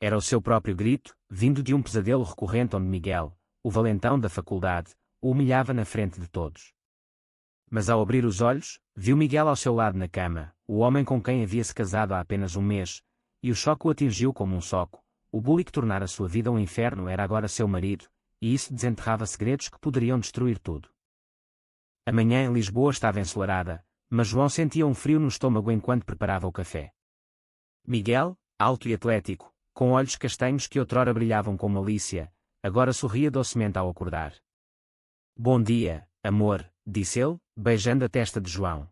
Era o seu próprio grito, vindo de um pesadelo recorrente onde Miguel, o valentão da faculdade, o humilhava na frente de todos. Mas ao abrir os olhos, viu Miguel ao seu lado na cama, o homem com quem havia se casado há apenas um mês, e o choque o atingiu como um soco. O bully que tornara sua vida um inferno era agora seu marido, e isso desenterrava segredos que poderiam destruir tudo. A manhã em Lisboa estava ensolarada, mas João sentia um frio no estômago enquanto preparava o café. Miguel, alto e atlético, com olhos castanhos que outrora brilhavam com malícia, agora sorria docemente ao acordar. Bom dia, amor, disse ele, beijando a testa de João.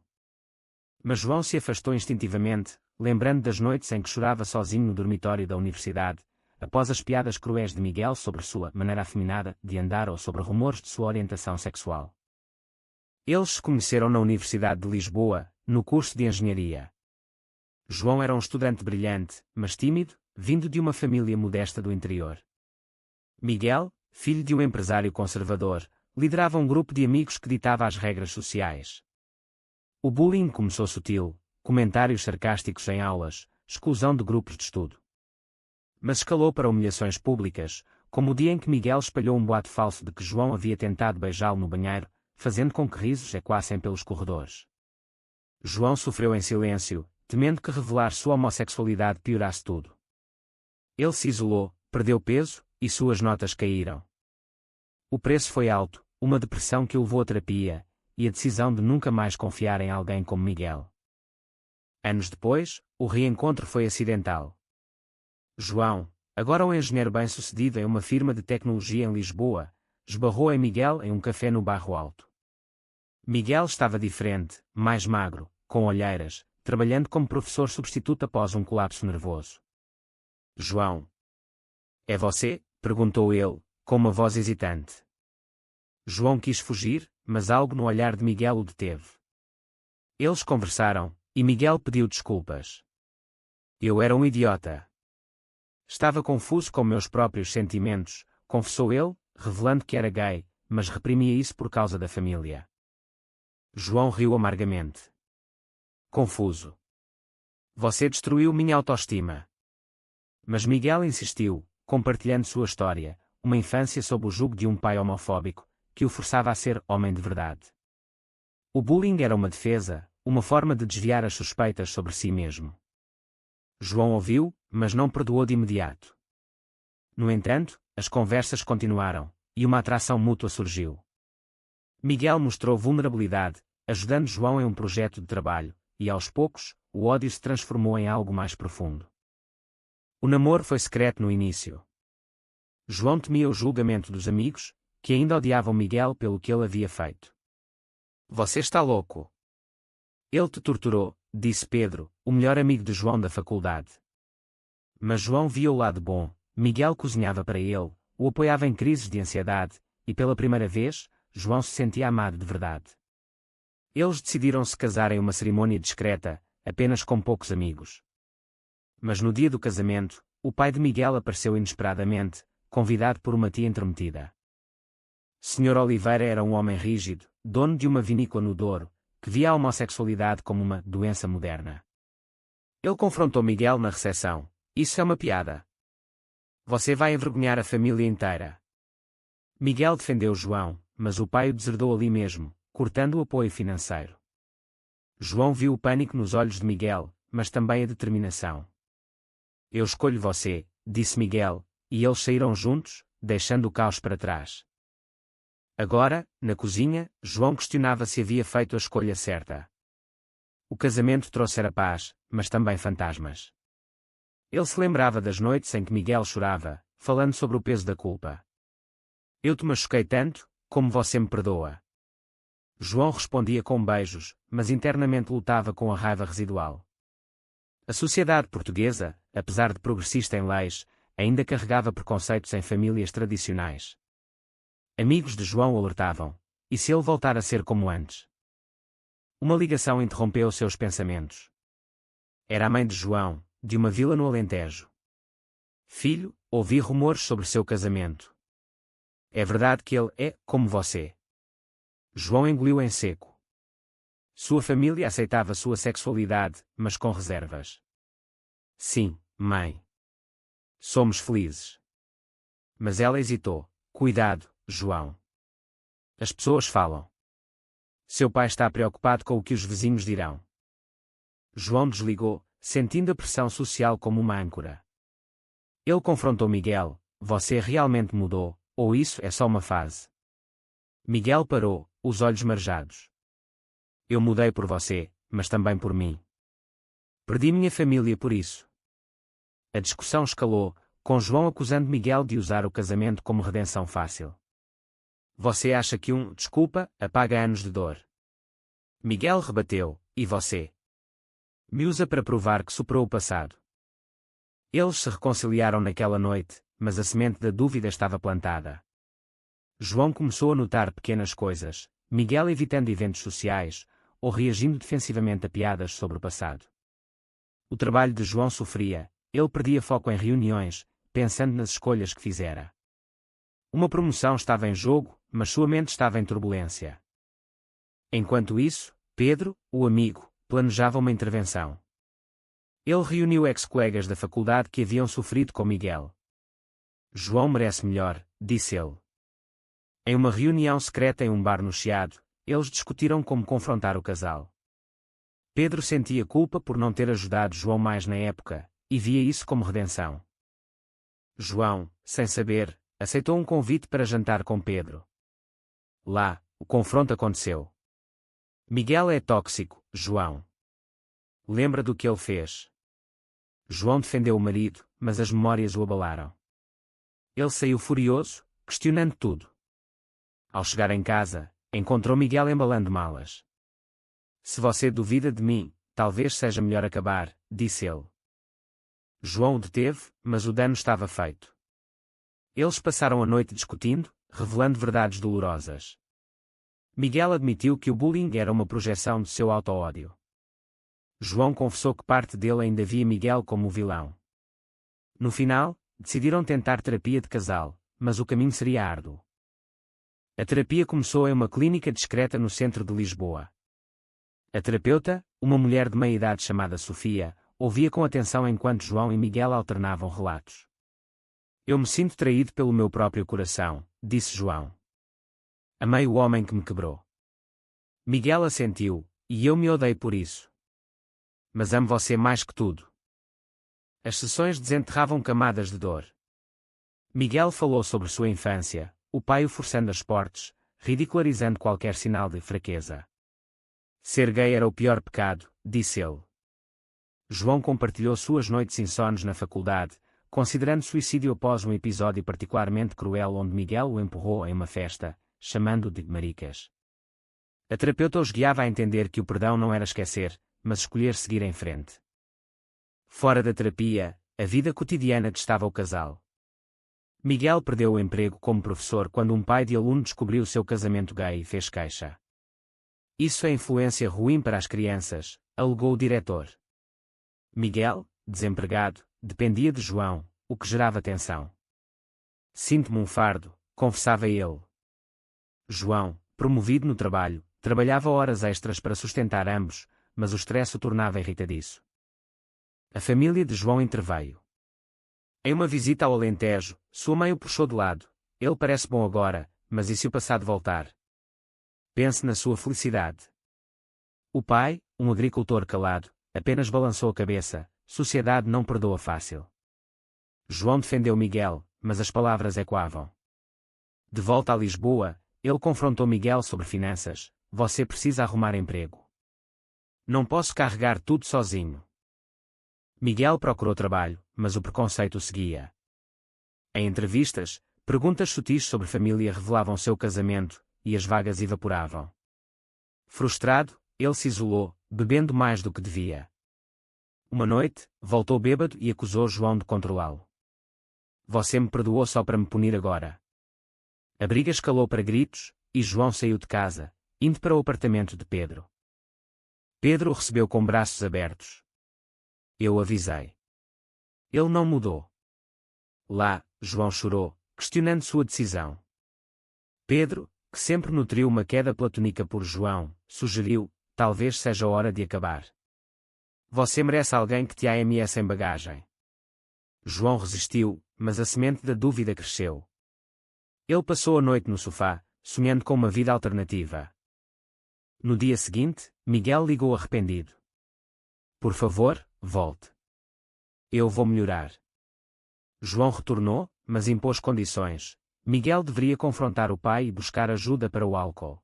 Mas João se afastou instintivamente, lembrando das noites em que chorava sozinho no dormitório da universidade, após as piadas cruéis de Miguel sobre sua maneira afeminada de andar ou sobre rumores de sua orientação sexual. Eles se conheceram na Universidade de Lisboa, no curso de engenharia. João era um estudante brilhante, mas tímido, vindo de uma família modesta do interior. Miguel, filho de um empresário conservador, liderava um grupo de amigos que ditava as regras sociais. O bullying começou sutil, comentários sarcásticos em aulas, exclusão de grupos de estudo. Mas escalou para humilhações públicas, como o dia em que Miguel espalhou um boato falso de que João havia tentado beijá-lo no banheiro, fazendo com que risos ecoassem pelos corredores. João sofreu em silêncio, temendo que revelar sua homossexualidade piorasse tudo. Ele se isolou, perdeu peso, e suas notas caíram. O preço foi alto, uma depressão que o levou à terapia, e a decisão de nunca mais confiar em alguém como Miguel. Anos depois, o reencontro foi acidental. João, agora um engenheiro bem-sucedido em uma firma de tecnologia em Lisboa, esbarrou em Miguel em um café no Bairro Alto. Miguel estava diferente, mais magro, com olheiras, trabalhando como professor substituto após um colapso nervoso. João. É você? Perguntou ele, com uma voz hesitante. João quis fugir, mas algo no olhar de Miguel o deteve. Eles conversaram, e Miguel pediu desculpas. Eu era um idiota. Estava confuso com meus próprios sentimentos, confessou ele, revelando que era gay, mas reprimia isso por causa da família. João riu amargamente. Confuso. Você destruiu minha autoestima. Mas Miguel insistiu, compartilhando sua história, uma infância sob o jugo de um pai homofóbico, que o forçava a ser homem de verdade. O bullying era uma defesa, uma forma de desviar as suspeitas sobre si mesmo. João ouviu, mas não perdoou de imediato. No entanto, as conversas continuaram, e uma atração mútua surgiu. Miguel mostrou vulnerabilidade, ajudando João em um projeto de trabalho, e aos poucos, o ódio se transformou em algo mais profundo. O namoro foi secreto no início. João temia o julgamento dos amigos, que ainda odiavam Miguel pelo que ele havia feito. Você está louco. Ele te torturou, disse Pedro, o melhor amigo de João da faculdade. Mas João via o lado bom. Miguel cozinhava para ele, o apoiava em crises de ansiedade, e pela primeira vez, João se sentia amado de verdade. Eles decidiram se casar em uma cerimônia discreta, apenas com poucos amigos. Mas no dia do casamento, o pai de Miguel apareceu inesperadamente, convidado por uma tia intrometida. Sr. Oliveira era um homem rígido, dono de uma vinícola no Douro, que via a homossexualidade como uma doença moderna. Ele confrontou Miguel na recepção. Isso é uma piada. Você vai envergonhar a família inteira. Miguel defendeu João, mas o pai o deserdou ali mesmo, cortando o apoio financeiro. João viu o pânico nos olhos de Miguel, mas também a determinação. Eu escolho você, disse Miguel, e eles saíram juntos, deixando o caos para trás. Agora, na cozinha, João questionava se havia feito a escolha certa. O casamento trouxera paz, mas também fantasmas. Ele se lembrava das noites em que Miguel chorava, falando sobre o peso da culpa. Eu te machuquei tanto, como você me perdoa. João respondia com beijos, mas internamente lutava com a raiva residual. A sociedade portuguesa, apesar de progressista em leis, ainda carregava preconceitos em famílias tradicionais. Amigos de João alertavam. E se ele voltar a ser como antes? Uma ligação interrompeu seus pensamentos. Era a mãe de João, de uma vila no Alentejo. Filho, ouvi rumores sobre seu casamento. É verdade que ele é, como você? João engoliu em seco. Sua família aceitava sua sexualidade, mas com reservas. Sim, mãe. Somos felizes. Mas ela hesitou. Cuidado, João. As pessoas falam. Seu pai está preocupado com o que os vizinhos dirão. João desligou, sentindo a pressão social como uma âncora. Ele confrontou Miguel. Você realmente mudou, ou isso é só uma fase? Miguel parou, os olhos marejados. Eu mudei por você, mas também por mim. Perdi minha família por isso. A discussão escalou, com João acusando Miguel de usar o casamento como redenção fácil. Você acha que desculpa, apaga anos de dor? Miguel rebateu, e você? Me usa para provar que superou o passado. Eles se reconciliaram naquela noite, mas a semente da dúvida estava plantada. João começou a notar pequenas coisas, Miguel evitando eventos sociais, ou reagindo defensivamente a piadas sobre o passado. O trabalho de João sofria, ele perdia foco em reuniões, pensando nas escolhas que fizera. Uma promoção estava em jogo, mas sua mente estava em turbulência. Enquanto isso, Pedro, o amigo, planejava uma intervenção. Ele reuniu ex-colegas da faculdade que haviam sofrido com Miguel. João merece melhor, disse ele. Em uma reunião secreta em um bar no Chiado, eles discutiram como confrontar o casal. Pedro sentia culpa por não ter ajudado João mais na época, e via isso como redenção. João, sem saber, aceitou um convite para jantar com Pedro. Lá, o confronto aconteceu. Miguel é tóxico, João. Lembra do que ele fez? João defendeu o marido, mas as memórias o abalaram. Ele saiu furioso, questionando tudo. Ao chegar em casa, encontrou Miguel embalando malas. Se você duvida de mim, talvez seja melhor acabar, disse ele. João o deteve, mas o dano estava feito. Eles passaram a noite discutindo, revelando verdades dolorosas. Miguel admitiu que o bullying era uma projeção de seu auto-ódio. João confessou que parte dele ainda via Miguel como o vilão. No final, decidiram tentar terapia de casal, mas o caminho seria árduo. A terapia começou em uma clínica discreta no centro de Lisboa. A terapeuta, uma mulher de meia-idade chamada Sofia, ouvia com atenção enquanto João e Miguel alternavam relatos. Eu me sinto traído pelo meu próprio coração, disse João. Amei o homem que me quebrou. Miguel assentiu, e eu me odeio por isso. Mas amo você mais que tudo. As sessões desenterravam camadas de dor. Miguel falou sobre sua infância, o pai o forçando a esportes, ridicularizando qualquer sinal de fraqueza. Ser gay era o pior pecado, disse ele. João compartilhou suas noites insones na faculdade, considerando suicídio após um episódio particularmente cruel onde Miguel o empurrou em uma festa, chamando-o de maricas. A terapeuta os guiava a entender que o perdão não era esquecer, mas escolher seguir em frente. Fora da terapia, a vida cotidiana testava o casal. Miguel perdeu o emprego como professor quando um pai de aluno descobriu seu casamento gay e fez queixa. Isso é influência ruim para as crianças, alegou o diretor. Miguel, desempregado, dependia de João, o que gerava tensão. Sinto-me um fardo, confessava ele. João, promovido no trabalho, trabalhava horas extras para sustentar ambos, mas o stress o tornava irritadiço. A família de João interveio. Em uma visita ao Alentejo, sua mãe o puxou de lado. Ele parece bom agora, mas e se o passado voltar? Pense na sua felicidade. O pai, um agricultor calado, apenas balançou a cabeça. Sociedade não perdoa fácil. João defendeu Miguel, mas as palavras ecoavam. De volta a Lisboa, ele confrontou Miguel sobre finanças. Você precisa arrumar emprego. Não posso carregar tudo sozinho. Miguel procurou trabalho, mas o preconceito o seguia. Em entrevistas, perguntas sutis sobre família revelavam seu casamento, e as vagas evaporavam. Frustrado, ele se isolou, bebendo mais do que devia. Uma noite, voltou bêbado e acusou João de controlá-lo. Você me perdoou só para me punir agora. A briga escalou para gritos, e João saiu de casa, indo para o apartamento de Pedro. Pedro o recebeu com braços abertos. Eu avisei. Ele não mudou. Lá, João chorou, questionando sua decisão. Pedro, que sempre nutriu uma queda platônica por João, sugeriu, talvez seja hora de acabar. Você merece alguém que te ame em bagagem. João resistiu, mas a semente da dúvida cresceu. Ele passou a noite no sofá, sonhando com uma vida alternativa. No dia seguinte, Miguel ligou arrependido. Por favor, volte. Eu vou melhorar. João retornou, mas impôs condições. Miguel deveria confrontar o pai e buscar ajuda para o álcool.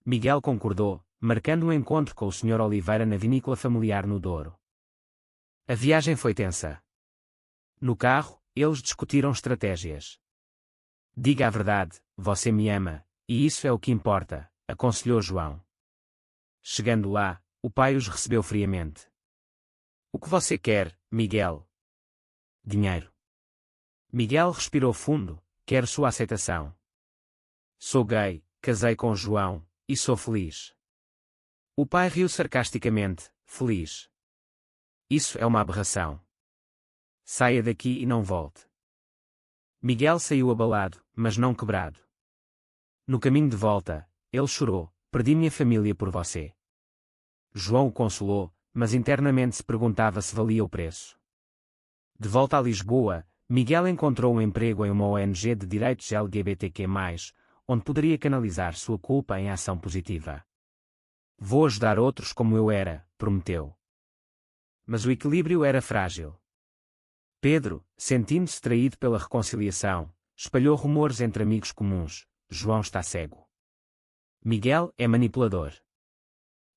Miguel concordou, marcando um encontro com o Sr. Oliveira na vinícola familiar no Douro. A viagem foi tensa. No carro, eles discutiram estratégias. Diga a verdade, você me ama, e isso é o que importa, aconselhou João. Chegando lá, o pai os recebeu friamente. O que você quer, Miguel? Dinheiro. Miguel respirou fundo, quero sua aceitação. Sou gay, casei com João, e sou feliz. O pai riu sarcasticamente, feliz. Isso é uma aberração. Saia daqui e não volte. Miguel saiu abalado, mas não quebrado. No caminho de volta, ele chorou, perdi minha família por você. João o consolou, mas internamente se perguntava se valia o preço. De volta a Lisboa, Miguel encontrou um emprego em uma ONG de direitos LGBTQ+, onde poderia canalizar sua culpa em ação positiva. Vou ajudar outros como eu era, prometeu. Mas o equilíbrio era frágil. Pedro, sentindo-se traído pela reconciliação, espalhou rumores entre amigos comuns: João está cego. Miguel é manipulador.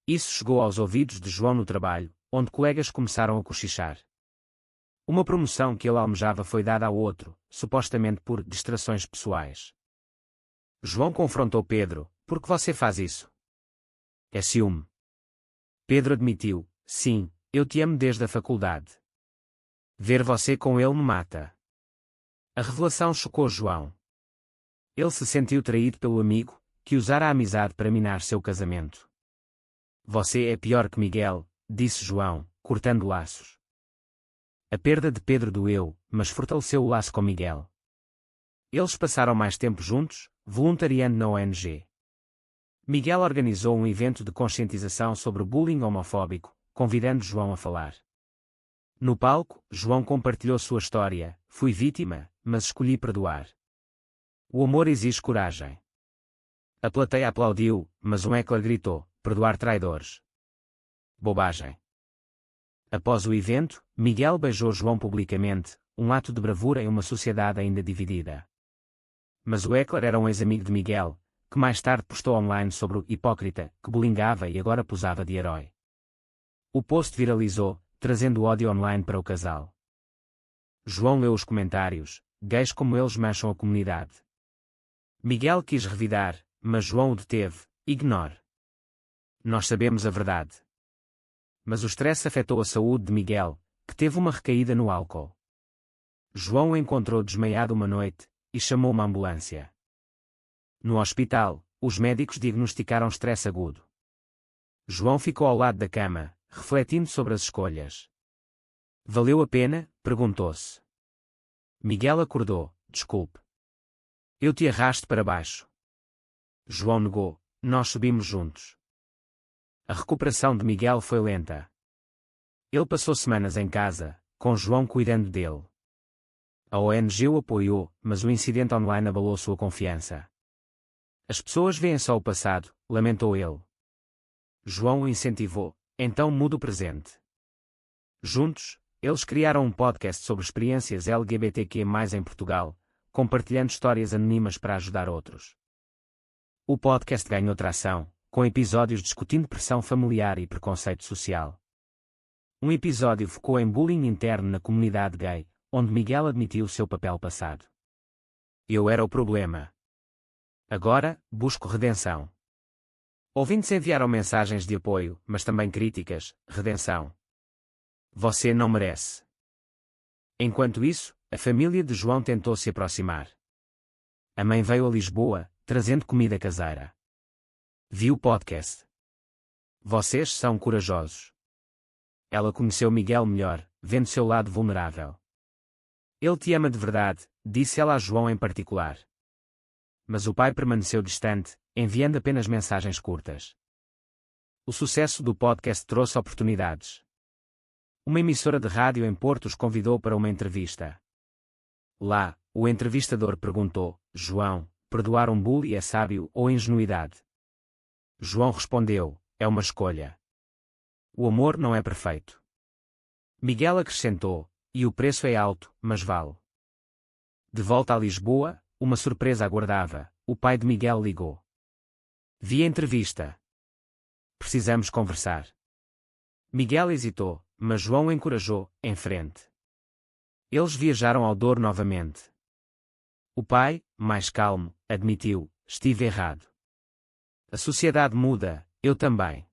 Isso chegou aos ouvidos de João no trabalho, onde colegas começaram a cochichar. Uma promoção que ele almejava foi dada ao outro, supostamente por distrações pessoais. João confrontou Pedro: por que você faz isso? É ciúme. Pedro admitiu: sim, eu te amo desde a faculdade. Ver você com ele me mata. A revelação chocou João. Ele se sentiu traído pelo amigo, que usara a amizade para minar seu casamento. Você é pior que Miguel, disse João, cortando laços. A perda de Pedro doeu, mas fortaleceu o laço com Miguel. Eles passaram mais tempo juntos, voluntariando na ONG. Miguel organizou um evento de conscientização sobre o bullying homofóbico, convidando João a falar. No palco, João compartilhou sua história: fui vítima, mas escolhi perdoar. O amor exige coragem. A plateia aplaudiu, mas um heckler gritou: perdoar traidores. Bobagem. Após o evento, Miguel beijou João publicamente, um ato de bravura em uma sociedade ainda dividida. Mas o heckler era um ex-amigo de Miguel, que mais tarde postou online sobre o hipócrita, que bullyingava e agora posava de herói. O post viralizou, trazendo ódio online para o casal. João leu os comentários: gays como eles mancham a comunidade. Miguel quis revidar, mas João o deteve: ignore. Nós sabemos a verdade. Mas o stress afetou a saúde de Miguel, que teve uma recaída no álcool. João o encontrou desmaiado uma noite, e chamou uma ambulância. No hospital, os médicos diagnosticaram stress agudo. João ficou ao lado da cama, refletindo sobre as escolhas. Valeu a pena? Perguntou-se. Miguel acordou: desculpe. Eu te arrasto para baixo. João negou: nós subimos juntos. A recuperação de Miguel foi lenta. Ele passou semanas em casa, com João cuidando dele. A ONG o apoiou, mas o incidente online abalou sua confiança. As pessoas veem só o passado, lamentou ele. João o incentivou: então muda o presente. Juntos, eles criaram um podcast sobre experiências LGBTQ+ em Portugal, compartilhando histórias anônimas para ajudar outros. O podcast ganhou tração, com episódios discutindo pressão familiar e preconceito social. Um episódio focou em bullying interno na comunidade gay, onde Miguel admitiu seu papel passado. Eu era o problema. Agora, busco redenção. Ouvintes enviaram mensagens de apoio, mas também críticas: redenção. Você não merece. Enquanto isso, a família de João tentou se aproximar. A mãe veio a Lisboa, trazendo comida caseira. Viu o podcast. Vocês são corajosos. Ela conheceu Miguel melhor, vendo seu lado vulnerável. Ele te ama de verdade, disse ela a João em particular. Mas o pai permaneceu distante, enviando apenas mensagens curtas. O sucesso do podcast trouxe oportunidades. Uma emissora de rádio em Porto os convidou para uma entrevista. Lá, o entrevistador perguntou: João, perdoar um bully é sábio ou ingenuidade? João respondeu: é uma escolha. O amor não é perfeito. Miguel acrescentou: e o preço é alto, mas vale. De volta a Lisboa, uma surpresa aguardava. O pai de Miguel ligou. Vi a entrevista. Precisamos conversar. Miguel hesitou, mas João o encorajou: em frente. Eles viajaram ao Douro novamente. O pai, mais calmo, admitiu: estive errado. A sociedade muda, eu também.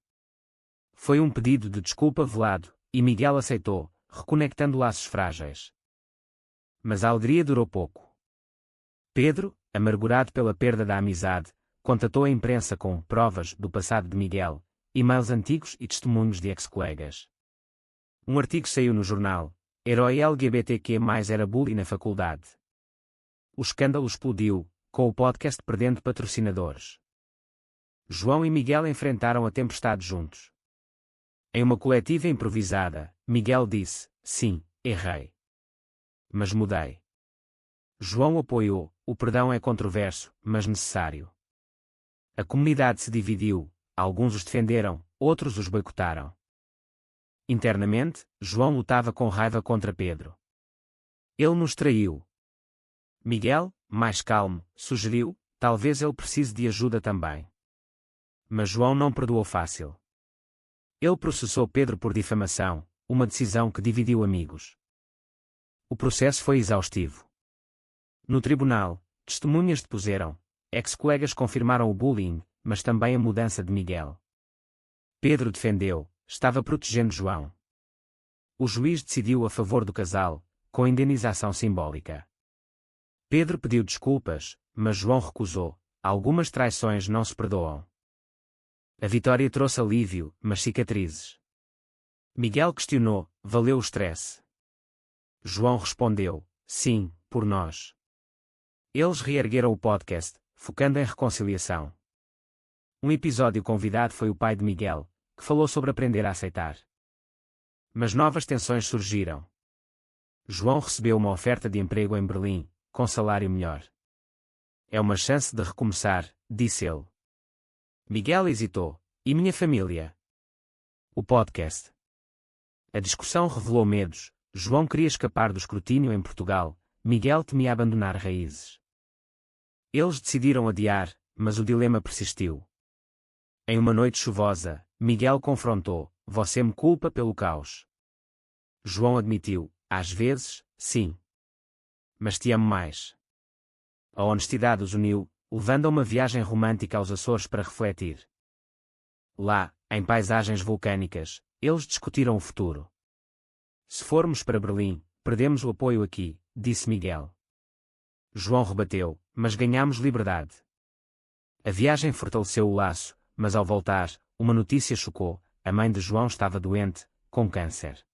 Foi um pedido de desculpa velado, e Miguel aceitou, reconectando laços frágeis. Mas a alegria durou pouco. Pedro, amargurado pela perda da amizade, contatou a imprensa com provas do passado de Miguel, e-mails antigos e testemunhos de ex-colegas. Um artigo saiu no jornal: Herói LGBTQ+ era bully na faculdade. O escândalo explodiu, com o podcast perdendo patrocinadores. João e Miguel enfrentaram a tempestade juntos. Em uma coletiva improvisada, Miguel disse: sim, errei. Mas mudei. João apoiou: o perdão é controverso, mas necessário. A comunidade se dividiu, alguns os defenderam, outros os boicotaram. Internamente, João lutava com raiva contra Pedro. Ele nos traiu. Miguel, mais calmo, sugeriu: talvez ele precise de ajuda também. Mas João não perdoou fácil. Ele processou Pedro por difamação, uma decisão que dividiu amigos. O processo foi exaustivo. No tribunal, testemunhas depuseram, ex-colegas confirmaram o bullying, mas também a mudança de Miguel. Pedro defendeu: estava protegendo João. O juiz decidiu a favor do casal, com indenização simbólica. Pedro pediu desculpas, mas João recusou: algumas traições não se perdoam. A vitória trouxe alívio, mas cicatrizes. Miguel questionou: valeu o stress? João respondeu: sim, por nós. Eles reergueram o podcast, focando em reconciliação. Um episódio convidado foi o pai de Miguel, que falou sobre aprender a aceitar. Mas novas tensões surgiram. João recebeu uma oferta de emprego em Berlim, com salário melhor. É uma chance de recomeçar, disse ele. Miguel hesitou: e minha família? O podcast. A discussão revelou medos. João queria escapar do escrutínio em Portugal, Miguel temia abandonar raízes. Eles decidiram adiar, mas o dilema persistiu. Em uma noite chuvosa, Miguel confrontou: você me culpa pelo caos. João admitiu: às vezes, sim. Mas te amo mais. A honestidade os uniu, levando a uma viagem romântica aos Açores para refletir. Lá, em paisagens vulcânicas, eles discutiram o futuro. Se formos para Berlim, perdemos o apoio aqui, disse Miguel. João rebateu: mas ganhamos liberdade. A viagem fortaleceu o laço, mas ao voltar, uma notícia chocou: a mãe de João estava doente, com câncer.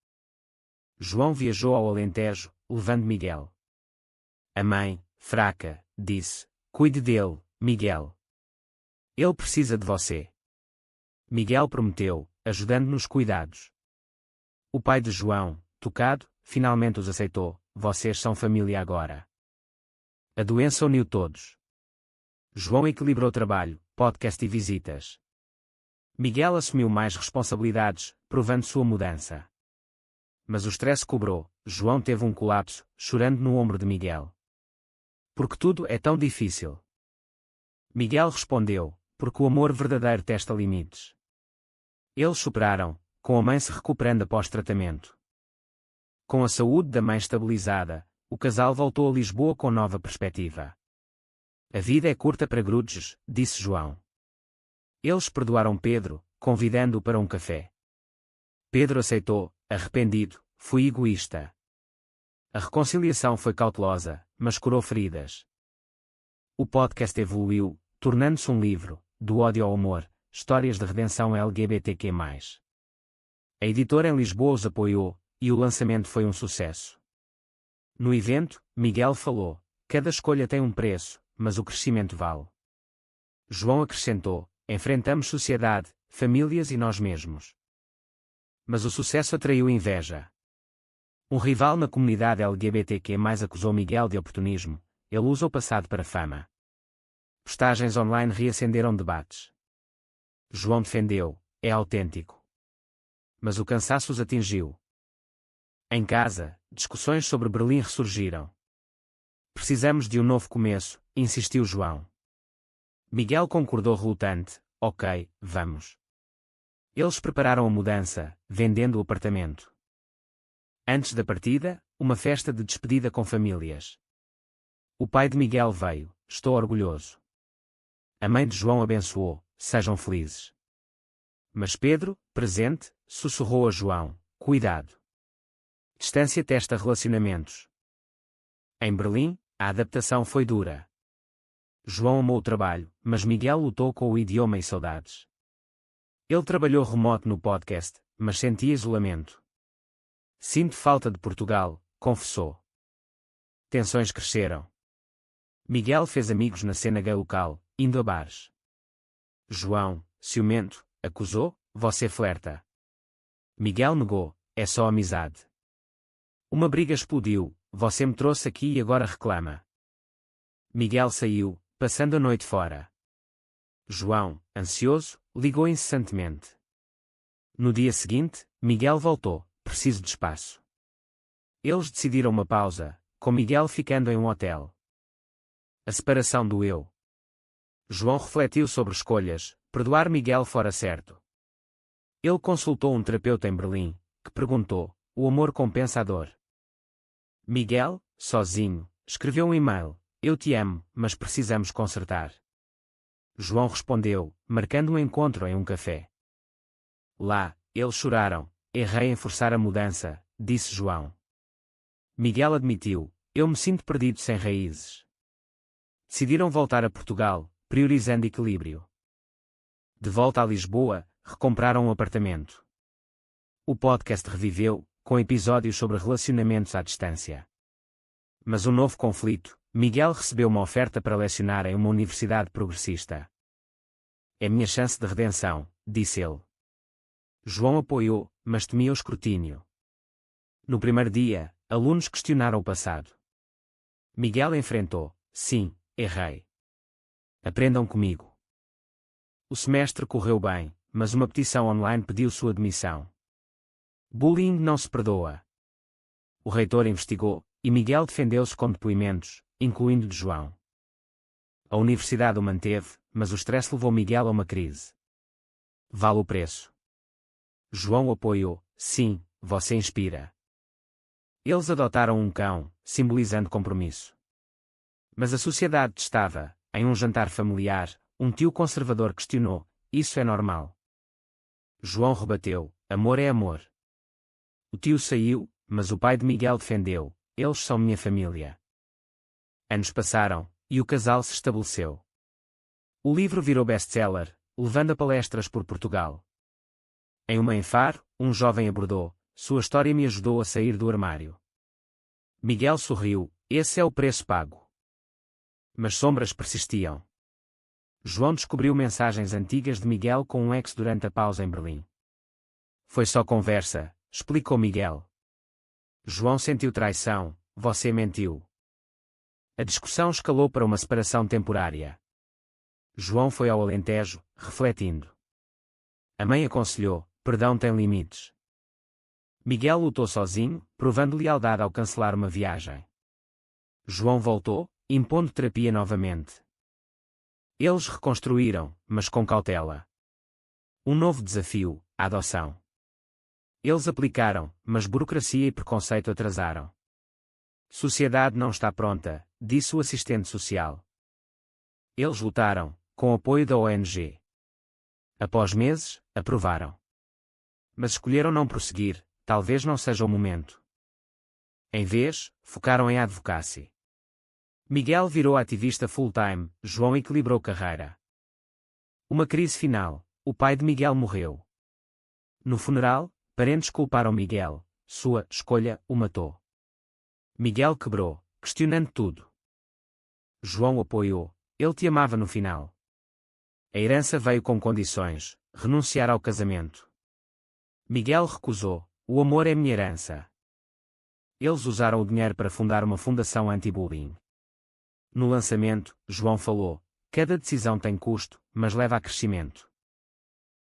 João viajou ao Alentejo, levando Miguel. A mãe, fraca, disse: cuide dele, Miguel. Ele precisa de você. Miguel prometeu, ajudando nos cuidados. O pai de João, tocado, finalmente os aceitou: vocês são família agora. A doença uniu todos. João equilibrou trabalho, podcast e visitas. Miguel assumiu mais responsabilidades, provando sua mudança. Mas o stress cobrou: João teve um colapso, chorando no ombro de Miguel. Por que tudo é tão difícil? Miguel respondeu: porque o amor verdadeiro testa limites. Eles superaram, com a mãe se recuperando após tratamento. Com a saúde da mãe estabilizada, o casal voltou a Lisboa com nova perspectiva. A vida é curta para grudes, disse João. Eles perdoaram Pedro, convidando-o para um café. Pedro aceitou, arrependido: fui egoísta. A reconciliação foi cautelosa, mas curou feridas. O podcast evoluiu, tornando-se um livro, do ódio ao amor, histórias de redenção LGBTQ+. A editora em Lisboa os apoiou, e o lançamento foi um sucesso. No evento, Miguel falou: cada escolha tem um preço, mas o crescimento vale. João acrescentou: enfrentamos sociedade, famílias e nós mesmos. Mas o sucesso atraiu inveja. Um rival na comunidade LGBTQ+ acusou Miguel de oportunismo. Ele usa o passado para fama. Postagens online reacenderam debates. João defendeu: é autêntico. Mas o cansaço os atingiu. Em casa, discussões sobre Berlim ressurgiram. Precisamos de um novo começo, insistiu João. Miguel concordou relutante: ok, vamos. Eles prepararam a mudança, vendendo o apartamento. Antes da partida, uma festa de despedida com famílias. O pai de Miguel veio: estou orgulhoso. A mãe de João abençoou: sejam felizes. Mas Pedro, presente, sussurrou a João: cuidado. Distância testa relacionamentos. Em Berlim, a adaptação foi dura. João amou o trabalho, mas Miguel lutou com o idioma e saudades. Ele trabalhou remoto no podcast, mas sentia isolamento. Sinto falta de Portugal, confessou. Tensões cresceram. Miguel fez amigos na cena gay local, indo a bares. João, ciumento, acusou: você flerta. Miguel negou: é só amizade. Uma briga explodiu: você me trouxe aqui e agora reclama. Miguel saiu, passando a noite fora. João, ansioso, ligou incessantemente. No dia seguinte, Miguel voltou: preciso de espaço. Eles decidiram uma pausa, com Miguel ficando em um hotel. A separação doeu. João refletiu sobre escolhas: perdoar Miguel fora certo. Ele consultou um terapeuta em Berlim, que perguntou: o amor compensa a dor? Miguel, sozinho, escreveu um e-mail: eu te amo, mas precisamos consertar. João respondeu, marcando um encontro em um café. Lá, eles choraram: errei em forçar a mudança, disse João. Miguel admitiu: eu me sinto perdido sem raízes. Decidiram voltar a Portugal, priorizando equilíbrio. De volta a Lisboa, recompraram um apartamento. O podcast reviveu, com episódios sobre relacionamentos à distância. Mas um novo conflito: Miguel recebeu uma oferta para lecionar em uma universidade progressista. É minha chance de redenção, disse ele. João apoiou, mas temia o escrutínio. No primeiro dia, alunos questionaram o passado. Miguel enfrentou: sim, errei. Aprendam comigo. O semestre correu bem, mas uma petição online pediu sua demissão. Bullying não se perdoa. O reitor investigou, e Miguel defendeu-se com depoimentos, incluindo de João. A universidade o manteve, mas o stress levou Miguel a uma crise. Vale o preço. João o apoiou: sim, você inspira. Eles adotaram um cão, simbolizando compromisso. Mas a sociedade testava. Em um jantar familiar, um tio conservador questionou: isso é normal? João rebateu: amor é amor. O tio saiu, mas o pai de Miguel defendeu: eles são minha família. Anos passaram, e o casal se estabeleceu. O livro virou best-seller, levando a palestras por Portugal. Em uma em Faro, um jovem abordou: sua história me ajudou a sair do armário. Miguel sorriu: esse é o preço pago. Mas sombras persistiam. João descobriu mensagens antigas de Miguel com um ex durante a pausa em Berlim. Foi só conversa, explicou Miguel. João sentiu traição: você mentiu. A discussão escalou para uma separação temporária. João foi ao Alentejo, refletindo. A mãe aconselhou: perdão tem limites. Miguel lutou sozinho, provando lealdade ao cancelar uma viagem. João voltou, impondo terapia novamente. Eles reconstruíram, mas com cautela. Um novo desafio: a adoção. Eles aplicaram, mas burocracia e preconceito atrasaram. Sociedade não está pronta, disse o assistente social. Eles lutaram, com apoio da ONG. Após meses, aprovaram. Mas escolheram não prosseguir: talvez não seja o momento. Em vez, focaram em advocacy. Miguel virou ativista full-time, João equilibrou carreira. Uma crise final: o pai de Miguel morreu. No funeral, parentes culparam Miguel: sua escolha o matou. Miguel quebrou, questionando tudo. João apoiou: ele te amava no final. A herança veio com condições: renunciar ao casamento. Miguel recusou. O amor é minha herança. Eles usaram o dinheiro para fundar uma fundação anti-bullying. No lançamento, João falou: cada decisão tem custo, mas leva a crescimento.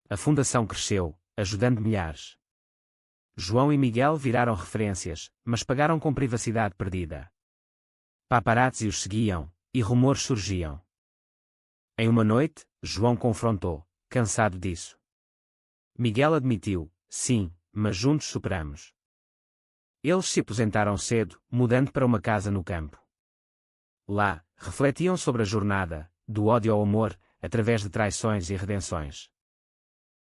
A fundação cresceu, ajudando milhares. João e Miguel viraram referências, mas pagaram com privacidade perdida. Paparazzi os seguiam, e rumores surgiam. Em uma noite, João confrontou, cansado disso. Miguel admitiu: sim, mas juntos superamos. Eles se aposentaram cedo, mudando para uma casa no campo. Lá, refletiam sobre a jornada, do ódio ao amor, através de traições e redenções.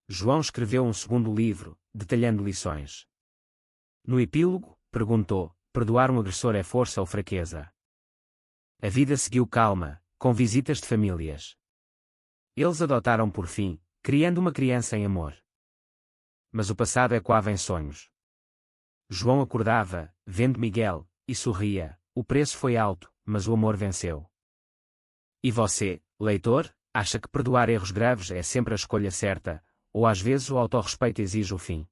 João escreveu um segundo livro, detalhando lições. No epílogo, perguntou: perdoar um agressor é força ou fraqueza? A vida seguiu calma, com visitas de famílias. Eles adotaram por fim, criando uma criança em amor. Mas o passado ecoava em sonhos. João acordava, vendo Miguel, e sorria: o preço foi alto, mas o amor venceu. E você, leitor, acha que perdoar erros graves é sempre a escolha certa, ou às vezes o autorrespeito exige o fim?